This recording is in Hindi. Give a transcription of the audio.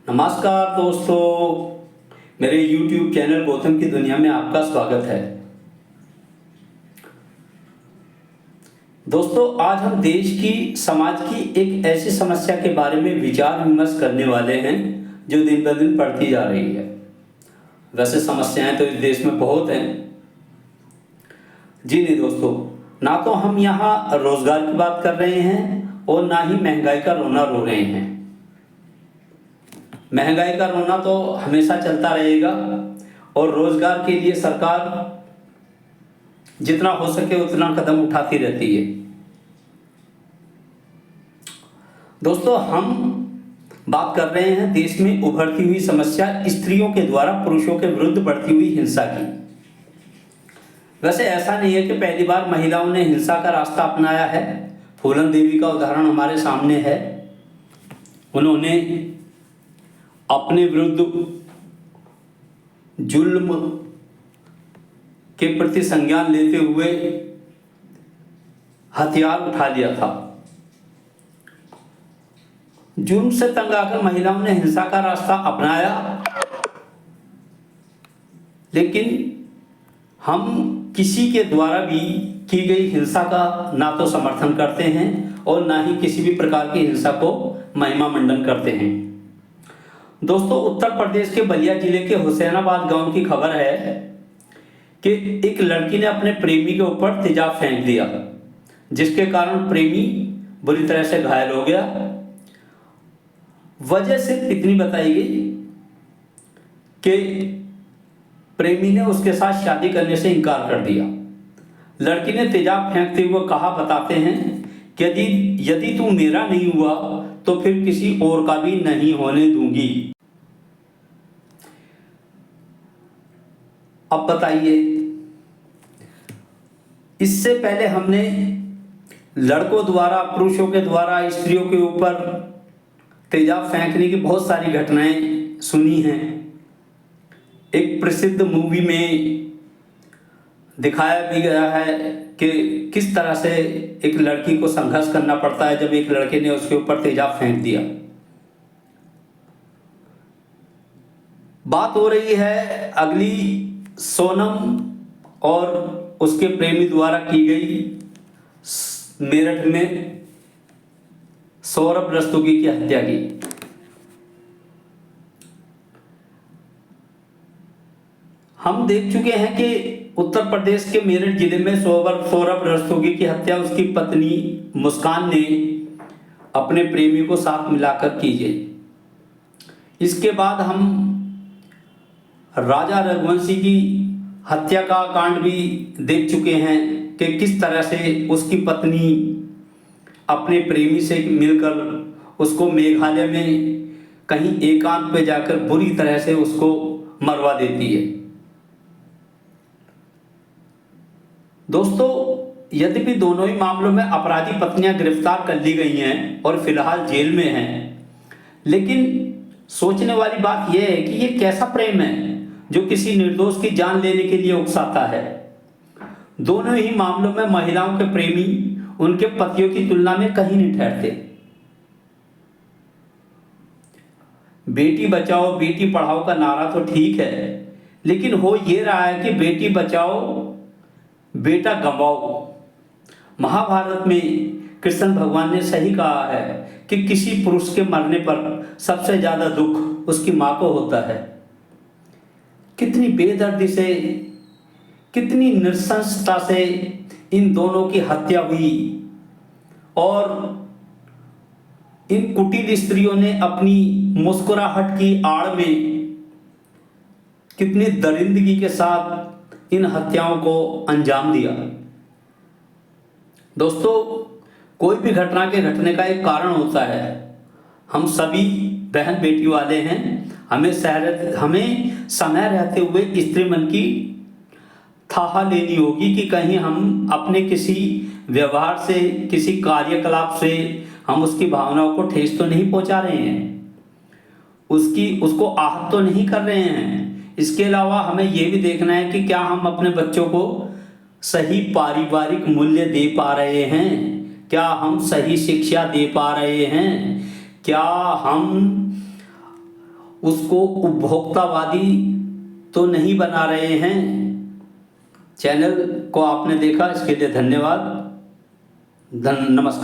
नमस्कार दोस्तों, मेरे YouTube चैनल गौतम की दुनिया में आपका स्वागत है। दोस्तों, आज हम देश की, समाज की एक ऐसी समस्या के बारे में विचार विमर्श करने वाले हैं जो दिन ब दिन बढ़ती जा रही है। वैसे समस्याएं तो इस देश में बहुत हैं। जी नहीं दोस्तों, ना तो हम यहाँ रोजगार की बात कर रहे हैं और ना ही महंगाई का रोना रो रहे हैं। महंगाई का रोना तो हमेशा चलता रहेगा और रोजगार के लिए सरकार जितना हो सके उतना कदम उठाती रहती है। दोस्तों, हम बात कर रहे हैं देश में उभरती हुई समस्या स्त्रियों के द्वारा पुरुषों के विरुद्ध बढ़ती हुई हिंसा की। वैसे ऐसा नहीं है कि पहली बार महिलाओं ने हिंसा का रास्ता अपनाया है। फूलन देवी का उदाहरण हमारे सामने है। उन्होंने अपने विरुद्ध जुल्म के प्रति संज्ञान लेते हुए हथियार उठा लिया था। जुल्म से तंग आकर महिलाओं ने हिंसा का रास्ता अपनाया, लेकिन हम किसी के द्वारा भी की गई हिंसा का ना तो समर्थन करते हैं और ना ही किसी भी प्रकार की हिंसा को महिमा मंडन करते हैं। दोस्तों, उत्तर प्रदेश के बलिया जिले के हुसैनाबाद गांव की खबर है कि एक लड़की ने अपने प्रेमी के ऊपर तेजाब फेंक दिया, जिसके कारण प्रेमी बुरी तरह से घायल हो गया। वजह सिर्फ इतनी बताई गई कि प्रेमी ने उसके साथ शादी करने से इनकार कर दिया। लड़की ने तेजाब फेंकते हुए कहा, बताते हैं कि यदि तू मेरा नहीं हुआ तो फिर किसी और का भी नहीं होने दूंगी। अब बताइए, इससे पहले हमने लड़कों द्वारा, पुरुषों के द्वारा स्त्रियों के ऊपर तेजाब फेंकने की बहुत सारी घटनाएं सुनी हैं। एक प्रसिद्ध मूवी में दिखाया भी गया है कि किस तरह से एक लड़की को संघर्ष करना पड़ता है जब एक लड़के ने उसके ऊपर तेजाब फेंक दिया। बात हो रही है अगली सोनम और उसके प्रेमी द्वारा की गई मेरठ में सौरभ रस्तोगी की हत्या की। हम देख चुके हैं कि उत्तर प्रदेश के मेरठ जिले में सौरभ रस्तोगी की हत्या उसकी पत्नी मुस्कान ने अपने प्रेमी को साथ मिलाकर की गई। इसके बाद हम राजा रघुवंशी की हत्या का कांड भी देख चुके हैं कि किस तरह से उसकी पत्नी अपने प्रेमी से मिलकर उसको मेघालय में कहीं एकांत पे जाकर बुरी तरह से उसको मरवा देती है। दोस्तों, यद्यपि दोनों ही मामलों में अपराधी पत्नियां गिरफ्तार कर ली गई हैं और फिलहाल जेल में हैं, लेकिन सोचने वाली बात यह है कि ये कैसा प्रेम है जो किसी निर्दोष की जान लेने के लिए उकसाता है। दोनों ही मामलों में महिलाओं के प्रेमी उनके पतियों की तुलना में कहीं नहीं ठहरते। बेटी बचाओ बेटी पढ़ाओ का नारा तो ठीक है, लेकिन हो ये रहा है कि बेटी बचाओ बेटा गंवाओ। महाभारत में कृष्ण भगवान ने सही कहा है कि किसी पुरुष के मरने पर सबसे ज्यादा दुख उसकी मां को होता है। कितनी बेदर्दी से, कितनी नृशंसता से इन दोनों की हत्या हुई और इन कुटिल स्त्रियों ने अपनी मुस्कुराहट की आड़ में कितनी दरिंदगी के साथ इन हत्याओं को अंजाम दिया। दोस्तों, कोई भी घटना के घटने का एक कारण होता है। हम सभी बहन बेटी वाले हैं। हमें समय रहते हुए स्त्री मन की थाह लेनी होगी कि कहीं हम अपने किसी व्यवहार से, किसी कार्यकलाप से हम उसकी भावनाओं को ठेस तो नहीं पहुंचा रहे हैं, उसको आहत तो नहीं कर रहे हैं। इसके अलावा हमें यह भी देखना है कि क्या हम अपने बच्चों को सही पारिवारिक मूल्य दे पा रहे हैं, क्या हम सही शिक्षा दे पा रहे हैं, क्या हम उसको उपभोक्तावादी तो नहीं बना रहे हैं। चैनल को आपने देखा, इसके लिए धन्यवाद। नमस्कार।